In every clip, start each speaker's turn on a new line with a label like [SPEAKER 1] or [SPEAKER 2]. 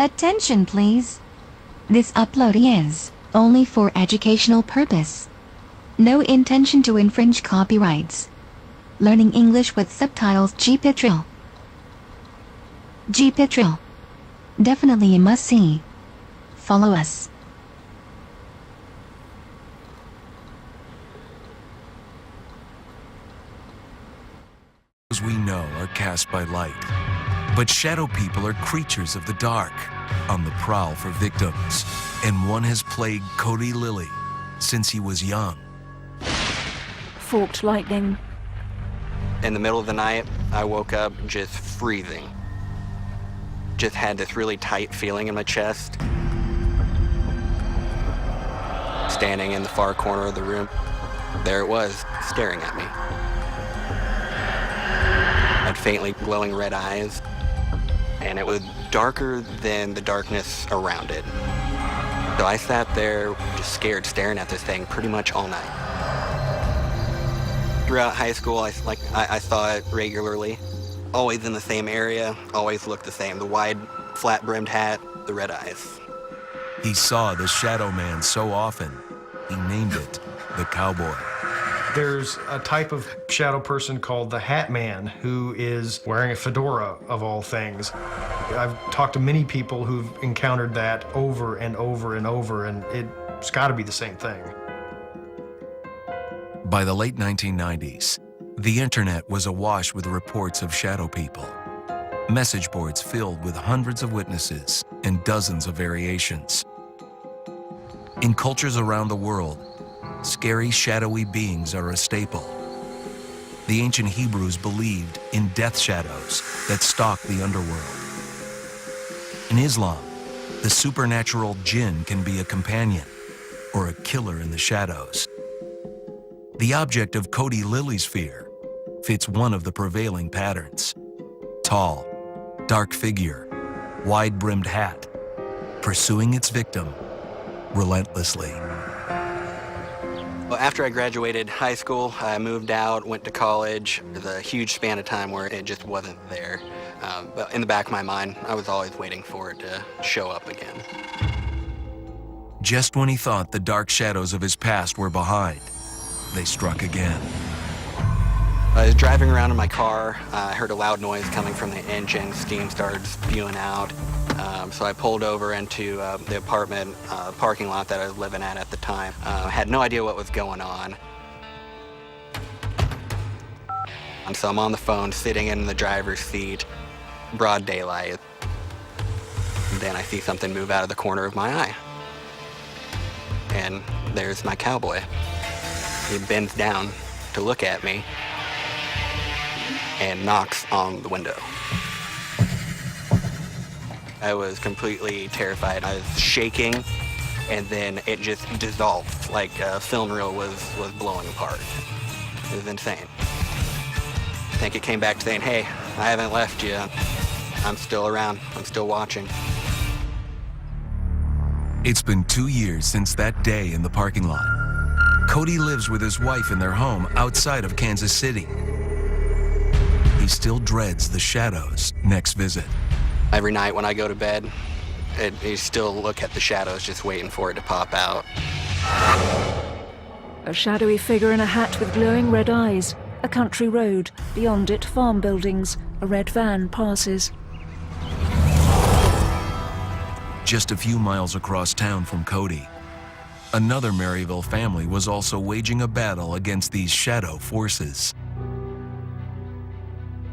[SPEAKER 1] Attention please. This upload is only for educational purpose. No intention to infringe copyrights. Learning English with subtitles. GPITRAL. GPITRAL. Definitely a must-see. Follow us.
[SPEAKER 2] We know are cast by light, but shadow people are creatures of the dark, on the prowl for victims, and one has plagued Cody Lilly since he was young.
[SPEAKER 3] Forked lightning.
[SPEAKER 4] In the middle of the night, I woke up just freezing. Just had this really tight feeling in my chest. Standing in the far corner of the room, there it was, staring at me. Had faintly glowing red eyes, and it was darker than the darkness around it. So I sat there just scared, staring at this thing pretty much all night. Throughout high school, I saw it regularly, always in the same area, always looked the same. The wide, flat-brimmed hat, the red eyes.
[SPEAKER 2] He saw the Shadow Man so often, he named it the Cowboy.
[SPEAKER 5] There's a type of shadow person called the Hat Man who is wearing a fedora of all things. I've talked to many people who've encountered that over and over and over, and it's got to be the same thing.
[SPEAKER 2] By the late 1990s, the internet was awash with reports of shadow people. Message boards filled with hundreds of witnesses and dozens of variations. In cultures around the world, scary, shadowy beings are a staple. The ancient Hebrews believed in death shadows that stalk the underworld. In Islam, the supernatural jinn can be a companion or a killer in the shadows. The object of Cody Lilly's fear fits one of the prevailing patterns. Tall, dark figure, wide-brimmed hat, pursuing its victim relentlessly.
[SPEAKER 4] Well, after I graduated high school, I moved out, went to college. There's a huge span of time where it just wasn't there. But in the back of my mind, I was always waiting for it to show up again.
[SPEAKER 2] Just when he thought the dark shadows of his past were behind, they struck again.
[SPEAKER 4] I was driving around in my car. I heard a loud noise coming from the engine. Steam started spewing out. So I pulled over into the apartment parking lot that I was living at the time. Had no idea what was going on. And so I'm on the phone, sitting in the driver's seat, broad daylight. And then I see something move out of the corner of my eye. And there's my cowboy. He bends down to look at me and knocks on the window. I was completely terrified. I was shaking, and then it just dissolved, like a film reel was blowing apart. It was insane. I think it came back saying, hey, I haven't left you. I'm still around. I'm still watching.
[SPEAKER 2] It's been 2 years since that day in the parking lot. Cody lives with his wife in their home outside of Kansas City. He still dreads the Shadow's next visit.
[SPEAKER 4] Every night when I go to bed, you still look at the shadows just waiting for it to pop out.
[SPEAKER 3] A shadowy figure in a hat with glowing red eyes. A country road. Beyond it, farm buildings. A red van passes.
[SPEAKER 2] Just a few miles across town from Cody, another Maryville family was also waging a battle against these shadow forces.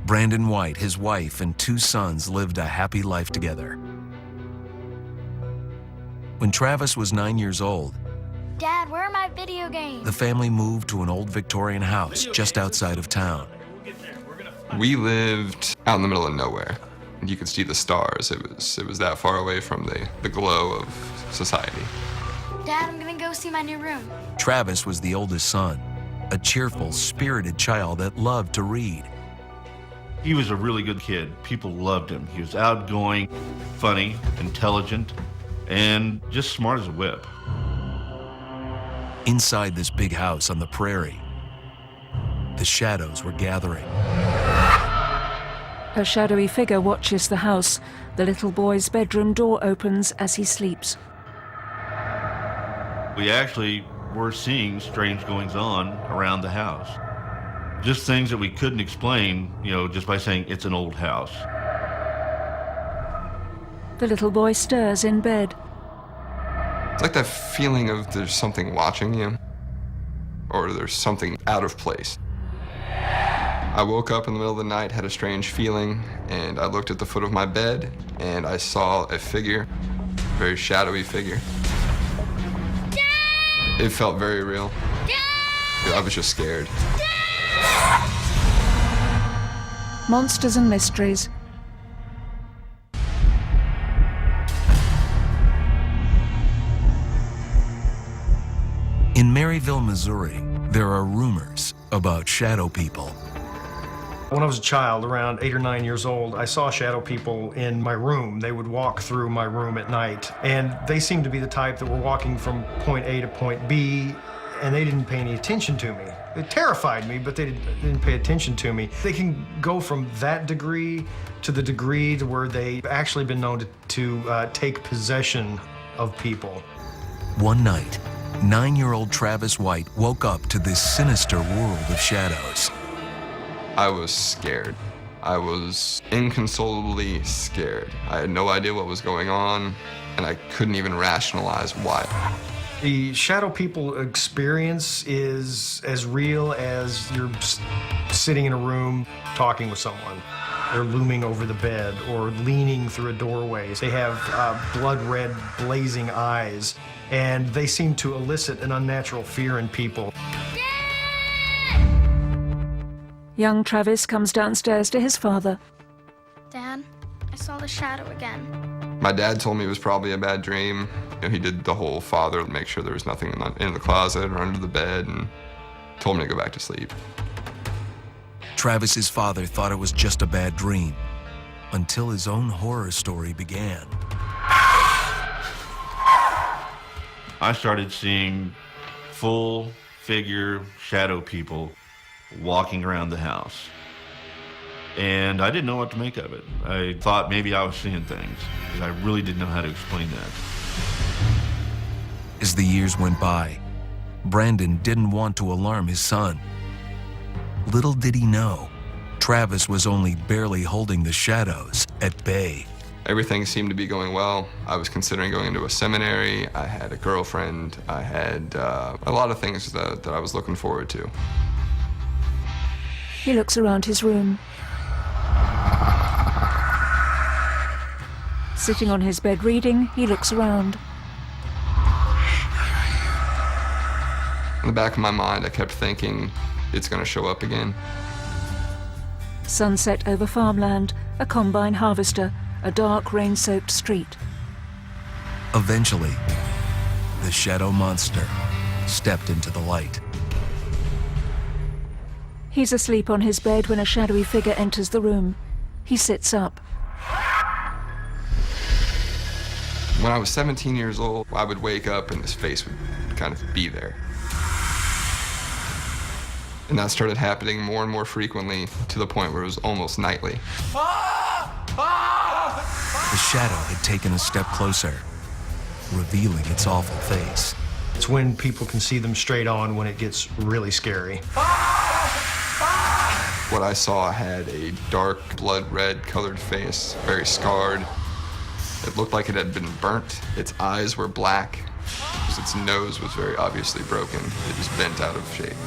[SPEAKER 2] Brandon White, his wife, and 2 sons lived a happy life together. When Travis was 9 years old,
[SPEAKER 6] Dad, where are my video games?
[SPEAKER 2] the family moved to an old Victorian house just outside of town.
[SPEAKER 7] We lived out in the middle of nowhere. You could see the stars. It was that far away from the glow of society.
[SPEAKER 6] Dad, I'm gonna go see my new room.
[SPEAKER 2] Travis was the oldest son, a cheerful, spirited child that loved to read.
[SPEAKER 8] He was a really good kid. People loved him. He was outgoing, funny, intelligent, and just smart as a whip.
[SPEAKER 2] Inside this big house on the prairie, the shadows were gathering.
[SPEAKER 3] A shadowy figure watches the house. The little boy's bedroom door opens as he sleeps.
[SPEAKER 8] We actually were seeing strange goings-on around the house. Just things that we couldn't explain, just by saying it's an old house.
[SPEAKER 3] The little boy stirs in bed.
[SPEAKER 7] It's like that feeling of there's something watching you, or there's something out of place. I woke up in the middle of the night, had a strange feeling, and I looked at the foot of my bed, and I saw a figure, a very shadowy figure. Dad! It felt very real. Dad! I was just scared.
[SPEAKER 3] Dad! Monsters and mysteries.
[SPEAKER 2] In Maryville, Missouri, there are rumors about shadow people.
[SPEAKER 5] When I was a child, around 8 or 9 years old, I saw shadow people in my room. They would walk through my room at night, and they seemed to be the type that were walking from point A to point B, and they didn't pay any attention to me. It terrified me, but they didn't pay attention to me. They can go from that degree to the degree to where they've actually been known to take possession of people.
[SPEAKER 2] One night, 9-year-old Travis White woke up to this sinister world of shadows.
[SPEAKER 7] I was scared. I was inconsolably scared. I had no idea what was going on, and I couldn't even rationalize why.
[SPEAKER 5] The shadow people experience is as real as you're sitting in a room talking with someone. They're looming over the bed or leaning through a doorway. They have blood red, blazing eyes, and they seem to elicit an unnatural fear in people.
[SPEAKER 3] Young Travis comes downstairs to his father.
[SPEAKER 6] Dad, I saw the shadow again.
[SPEAKER 7] My dad told me it was probably a bad dream. He did the whole father, make sure there was nothing in the closet or under the bed, and told me to go back to sleep.
[SPEAKER 2] Travis's father thought it was just a bad dream, until his own horror story began.
[SPEAKER 8] I started seeing full-figure shadow people walking around the house. And I didn't know what to make of it. I thought maybe I was seeing things, because I really didn't know how to explain that.
[SPEAKER 2] As the years went by, Brandon didn't want to alarm his son. Little did he know, Travis was only barely holding the shadows at bay.
[SPEAKER 7] Everything seemed to be going well. I was considering going into a seminary. I had a girlfriend. I had a lot of things that I was looking forward to.
[SPEAKER 3] He looks around his room. Sitting on his bed reading, he looks around.
[SPEAKER 7] In the back of my mind, I kept thinking, it's going to show up again.
[SPEAKER 3] Sunset over farmland, a combine harvester, a dark rain-soaked street.
[SPEAKER 2] Eventually, the shadow monster stepped into the light.
[SPEAKER 3] He's asleep on his bed when a shadowy figure enters the room. He sits up.
[SPEAKER 7] When I was 17 years old, I would wake up and his face would kind of be there. And that started happening more and more frequently to the point where it was almost nightly.
[SPEAKER 2] The shadow had taken a step closer, revealing its awful face.
[SPEAKER 5] It's when people can see them straight on when it gets really scary.
[SPEAKER 7] What I saw had a dark, blood red colored face, very scarred. It looked like it had been burnt. Its eyes were black. Its nose was very obviously broken. It was bent out of shape.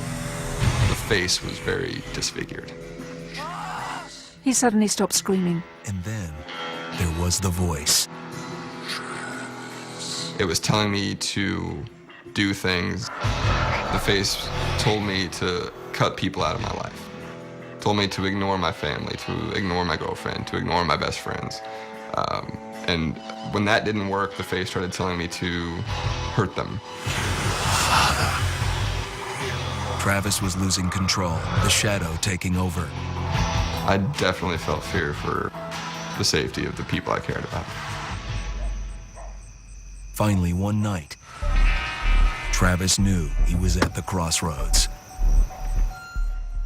[SPEAKER 7] The face was very disfigured.
[SPEAKER 3] He suddenly stops screaming.
[SPEAKER 2] And then there was the voice.
[SPEAKER 7] It was telling me to do things. The face told me to cut people out of my life. Told me to ignore my family, to ignore my girlfriend, to ignore my best friends. And when that didn't work, the face started telling me to hurt them.
[SPEAKER 2] Travis was losing control, the shadow taking over.
[SPEAKER 7] I definitely felt fear for the safety of the people I cared about.
[SPEAKER 2] Finally, one night, Travis knew he was at the crossroads.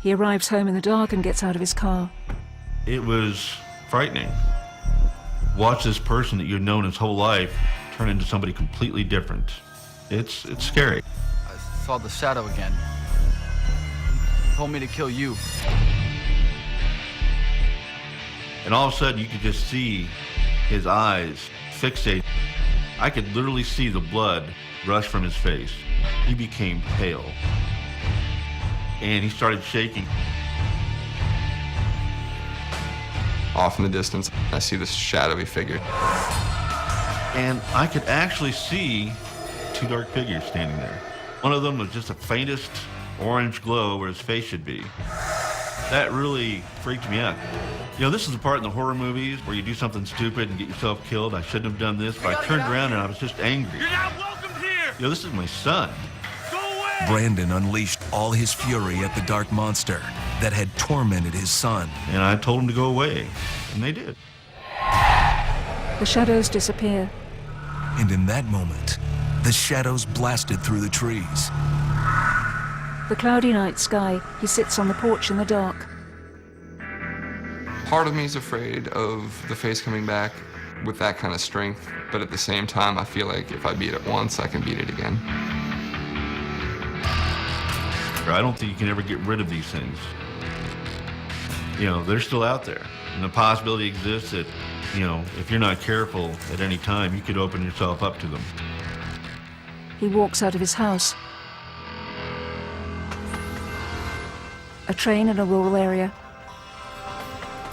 [SPEAKER 3] He arrives home in the dark and gets out of his car.
[SPEAKER 8] It was frightening. Watch this person that you've known his whole life turn into somebody completely different. It's scary.
[SPEAKER 9] I saw the shadow again. He told me to kill you.
[SPEAKER 8] And all of a sudden, you could just see his eyes fixate. I could literally see the blood rush from his face. He became pale. And he started shaking.
[SPEAKER 7] Off in the distance, I see this shadowy figure.
[SPEAKER 8] And I could actually see two dark figures standing there. One of them was just the faintest orange glow where his face should be. That really freaked me out. You know, this is the part in the horror movies where you do something stupid and get yourself killed. I shouldn't have done this, but I turned around and I was just angry.
[SPEAKER 10] You're not welcome here!
[SPEAKER 8] You know, this is my son.
[SPEAKER 10] Go away!
[SPEAKER 2] Brandon unleashed all his fury at the dark monster that had tormented his son.
[SPEAKER 8] And I told them to go away, and they did.
[SPEAKER 3] The shadows disappear.
[SPEAKER 2] And in that moment, the shadows blasted through the trees.
[SPEAKER 3] The cloudy night sky, he sits on the porch in the dark.
[SPEAKER 7] Part of me is afraid of the face coming back with that kind of strength, but at the same time, I feel like if I beat it once, I can beat it again.
[SPEAKER 8] I don't think you can ever get rid of these things. You know, they're still out there. And the possibility exists that, you know, if you're not careful at any time, you could open yourself up to them.
[SPEAKER 3] He walks out of his house. A train in a rural area.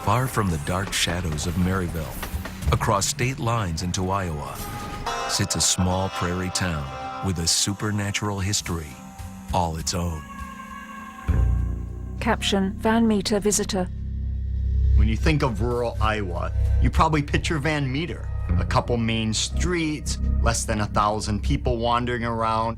[SPEAKER 2] Far from the dark shadows of Maryville, across state lines into Iowa, sits a small prairie town with a supernatural history all its own.
[SPEAKER 3] Caption, Van Meter visitor.
[SPEAKER 11] When you think of rural Iowa, you probably picture Van Meter. A couple main streets, less than 1,000 people wandering around.